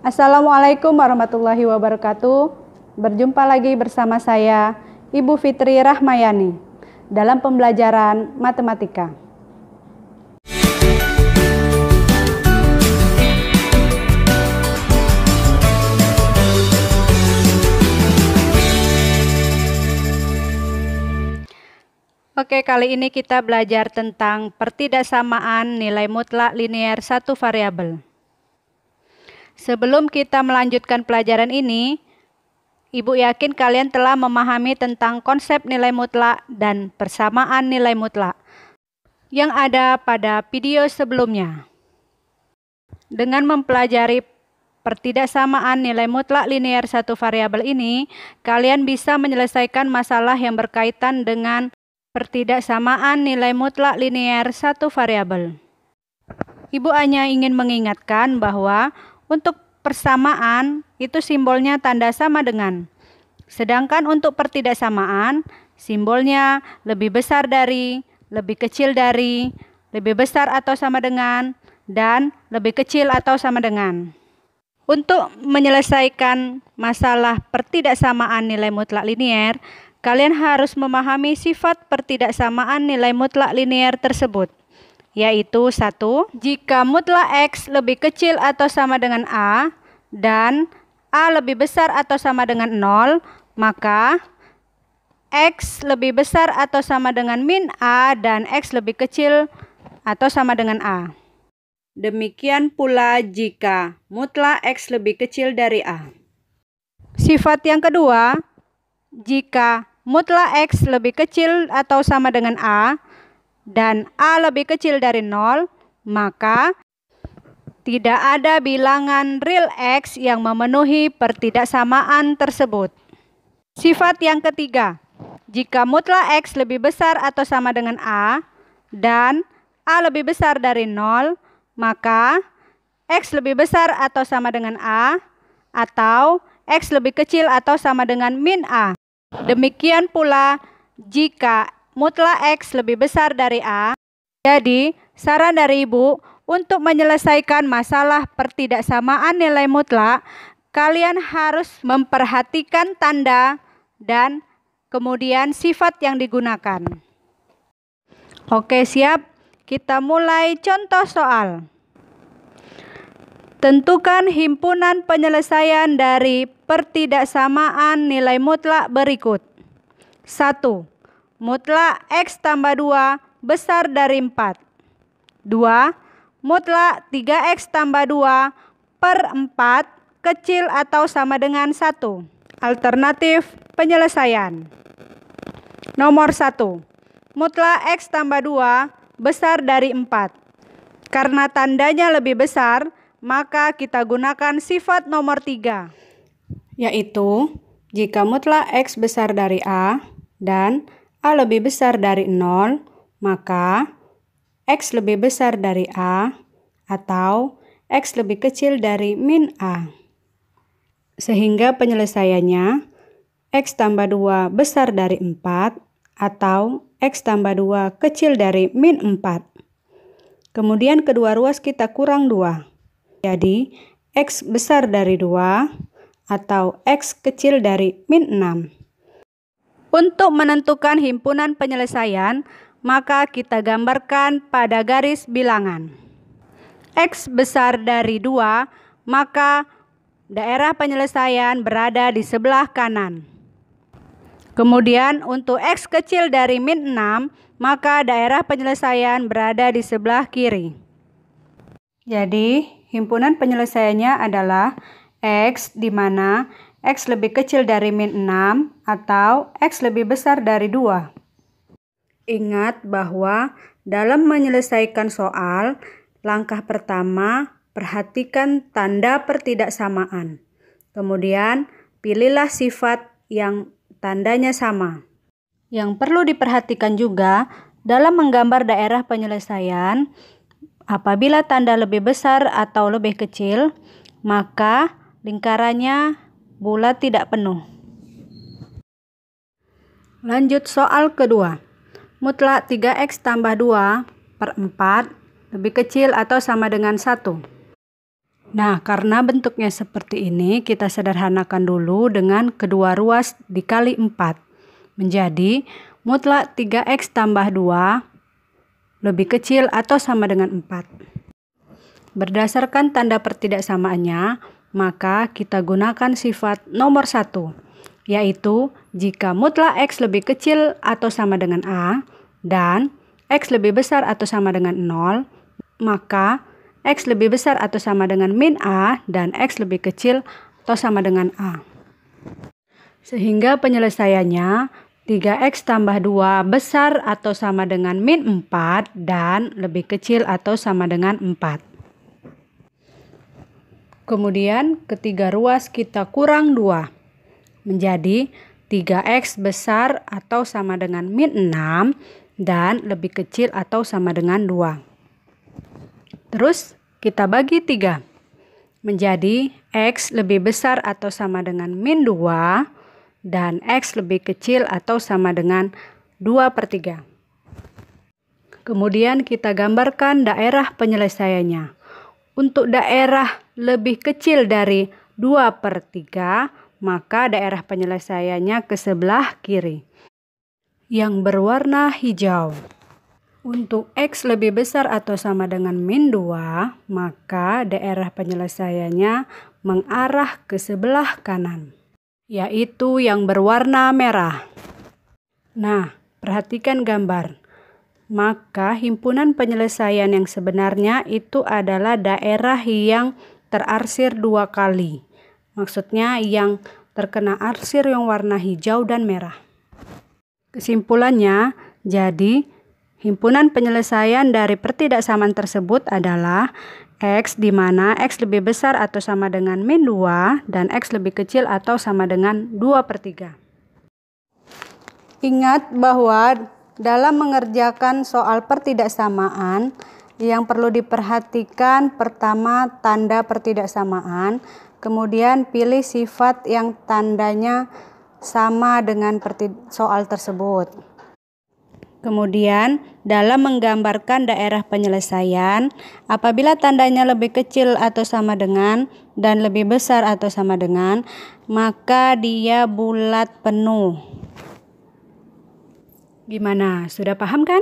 Assalamualaikum warahmatullahi wabarakatuh. Berjumpa lagi bersama saya, Ibu Fitri Rahmayani, dalam pembelajaran matematika. Oke, kali ini kita belajar tentang pertidaksamaan nilai mutlak linear satu variabel. Sebelum kita melanjutkan pelajaran ini, Ibu yakin kalian telah memahami tentang konsep nilai mutlak dan persamaan nilai mutlak yang ada pada video sebelumnya. Dengan mempelajari pertidaksamaan nilai mutlak linear satu variabel ini, kalian bisa menyelesaikan masalah yang berkaitan dengan pertidaksamaan nilai mutlak linear satu variabel. Ibu hanya ingin mengingatkan bahwa untuk persamaan itu simbolnya tanda sama dengan. Sedangkan untuk pertidaksamaan simbolnya lebih besar dari, lebih kecil dari, lebih besar atau sama dengan, dan lebih kecil atau sama dengan. Untuk menyelesaikan masalah pertidaksamaan nilai mutlak linear, kalian harus memahami sifat pertidaksamaan nilai mutlak linear tersebut, yaitu 1. Jika mutlak X lebih kecil atau sama dengan A dan A lebih besar atau sama dengan 0, maka X lebih besar atau sama dengan min A dan X lebih kecil atau sama dengan A. Demikian pula jika mutlak X lebih kecil dari A. Sifat yang kedua, jika mutlak X lebih kecil atau sama dengan A dan A lebih kecil dari 0, maka tidak ada bilangan real X yang memenuhi pertidaksamaan tersebut. Sifat yang ketiga, jika mutlak X lebih besar atau sama dengan A dan A lebih besar dari 0, maka X lebih besar atau sama dengan A atau X lebih kecil atau sama dengan min A. Demikian pula jika mutlak X lebih besar dari A. Jadi, saran dari Ibu untuk menyelesaikan masalah pertidaksamaan nilai mutlak, kalian harus memperhatikan tanda dan kemudian sifat yang digunakan. Oke, siap? Kita mulai contoh soal. Tentukan himpunan penyelesaian dari pertidaksamaan nilai mutlak berikut. 1. Mutlak X tambah 2 besar dari 4. 2. Mutlak 3X tambah 2 per 4 kecil atau sama dengan 1. Alternatif penyelesaian. Nomor 1. Mutlak X tambah 2 besar dari 4. Karena tandanya lebih besar, maka kita gunakan sifat nomor 3. Yaitu, jika mutlak X besar dari A dan A lebih besar dari 0, maka X lebih besar dari A atau X lebih kecil dari min A. Sehingga penyelesaiannya X tambah 2 besar dari 4 atau X tambah 2 kecil dari min 4. Kemudian kedua ruas kita kurang 2. Jadi X besar dari 2 atau X kecil dari min 6. Untuk menentukan himpunan penyelesaian, maka kita gambarkan pada garis bilangan. X besar dari 2, maka daerah penyelesaian berada di sebelah kanan. Kemudian untuk X kecil dari min 6, maka daerah penyelesaian berada di sebelah kiri. Jadi, himpunan penyelesaiannya adalah X di mana X lebih kecil dari min 6 atau X lebih besar dari 2. Ingat bahwa dalam menyelesaikan soal, langkah pertama perhatikan tanda pertidaksamaan. Kemudian pilihlah sifat yang tandanya sama. Yang perlu diperhatikan juga dalam menggambar daerah penyelesaian, apabila tanda lebih besar atau lebih kecil, maka lingkarannya bulat tidak penuh. Lanjut soal kedua. Mutlak 3X tambah 2 per 4 lebih kecil atau sama dengan 1. Nah, karena bentuknya seperti ini, kita sederhanakan dulu dengan kedua ruas dikali 4. Menjadi mutlak 3x tambah 2 lebih kecil atau sama dengan 4. Berdasarkan tanda pertidaksamaannya, maka kita gunakan sifat nomor 1, yaitu jika mutlak x lebih kecil atau sama dengan A dan x lebih besar atau sama dengan 0, maka x lebih besar atau sama dengan min A dan x lebih kecil atau sama dengan A. Sehingga penyelesaiannya 3x tambah 2 besar atau sama dengan min 4 dan lebih kecil atau sama dengan 4. Kemudian ketiga ruas kita kurang 2. Menjadi 3x besar atau sama dengan min 6 dan lebih kecil atau sama dengan 2. Terus kita bagi 3. Menjadi x lebih besar atau sama dengan min 2 dan x lebih kecil atau sama dengan 2/3. Kemudian kita gambarkan daerah penyelesaiannya. Untuk daerah lebih kecil dari 2/3, maka daerah penyelesaiannya ke sebelah kiri, yang berwarna hijau. Untuk x lebih besar atau sama dengan min 2, maka daerah penyelesaiannya mengarah ke sebelah kanan, yaitu yang berwarna merah. Nah, perhatikan gambar. Maka himpunan penyelesaian yang sebenarnya itu adalah daerah yang terarsir 2 kali. Maksudnya yang terkena arsir yang warna hijau dan merah. Kesimpulannya, jadi himpunan penyelesaian dari pertidaksamaan tersebut adalah x di mana x lebih besar atau sama dengan min 2 dan x lebih kecil atau sama dengan 2/3. Ingat bahwa dalam mengerjakan soal pertidaksamaan yang perlu diperhatikan pertama tanda pertidaksamaan, kemudian pilih sifat yang tandanya sama dengan soal tersebut. Kemudian, dalam menggambarkan daerah penyelesaian, apabila tandanya lebih kecil atau sama dengan dan lebih besar atau sama dengan, maka dia bulat penuh. Gimana? Sudah paham kan?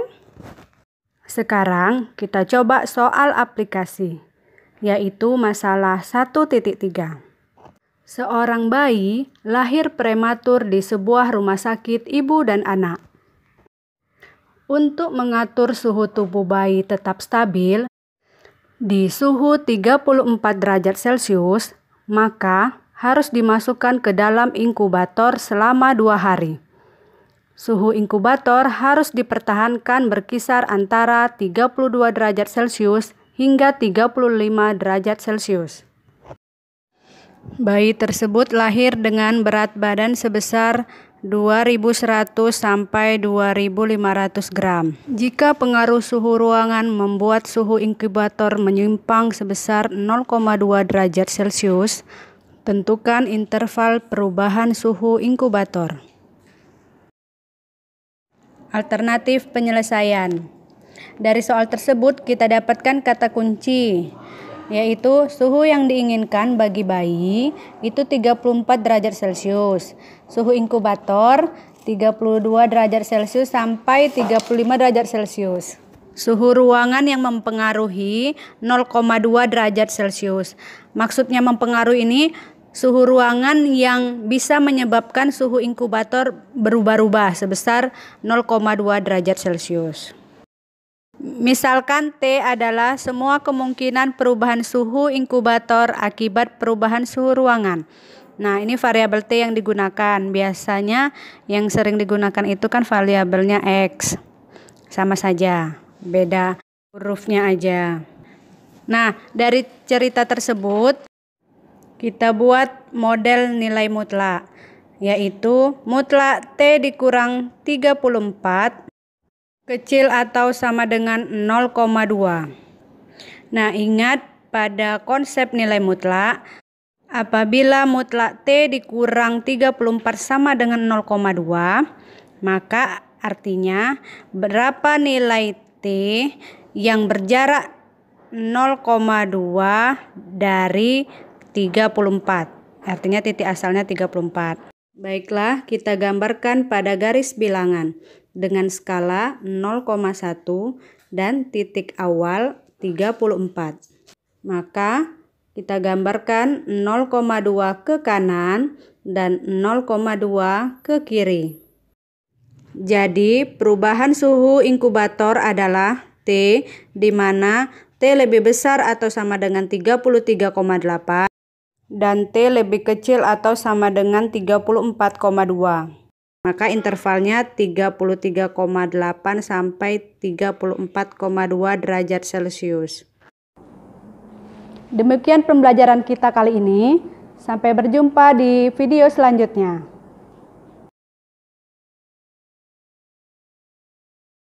Sekarang kita coba soal aplikasi, yaitu masalah 1.3. Seorang bayi lahir prematur di sebuah rumah sakit ibu dan anak. Untuk mengatur suhu tubuh bayi tetap stabil di suhu 34 derajat Celcius, maka harus dimasukkan ke dalam inkubator selama 2 hari. Suhu inkubator harus dipertahankan berkisar antara 32 derajat Celcius hingga 35 derajat Celcius. Bayi tersebut lahir dengan berat badan sebesar 2.100 sampai 2.500 gram. Jika pengaruh suhu ruangan membuat suhu inkubator menyimpang sebesar 0,2 derajat Celcius, tentukan interval perubahan suhu inkubator. Alternatif penyelesaian. Dari soal tersebut kita dapatkan kata kunci, yaitu suhu yang diinginkan bagi bayi itu 34 derajat Celcius. Suhu inkubator 32 derajat Celcius sampai 35 derajat Celcius. Suhu ruangan yang mempengaruhi 0,2 derajat Celcius. Maksudnya mempengaruhi ini suhu ruangan yang bisa menyebabkan suhu inkubator berubah-ubah sebesar 0,2 derajat Celcius. Misalkan T adalah semua kemungkinan perubahan suhu inkubator akibat perubahan suhu ruangan. Nah, ini variabel T yang digunakan. Biasanya yang sering digunakan itu kan variabelnya X. Sama saja, beda hurufnya aja. Nah, dari cerita tersebut kita buat model nilai mutlak, yaitu mutlak T dikurang 34 kecil atau sama dengan 0,2. Nah, ingat pada konsep nilai mutlak, apabila mutlak T dikurang 34 sama dengan 0,2, maka artinya berapa nilai T yang berjarak 0,2 dari 34. Artinya titik asalnya 34. Baiklah, kita gambarkan pada garis bilangan dengan skala 0,1 dan titik awal 34. Maka kita gambarkan 0,2 ke kanan dan 0,2 ke kiri. Jadi perubahan suhu inkubator adalah T, di mana T lebih besar atau sama dengan 33,8 dan T lebih kecil atau sama dengan 34,2. Maka intervalnya 33,8 sampai 34,2 derajat Celcius. Demikian pembelajaran kita kali ini. Sampai berjumpa di video selanjutnya.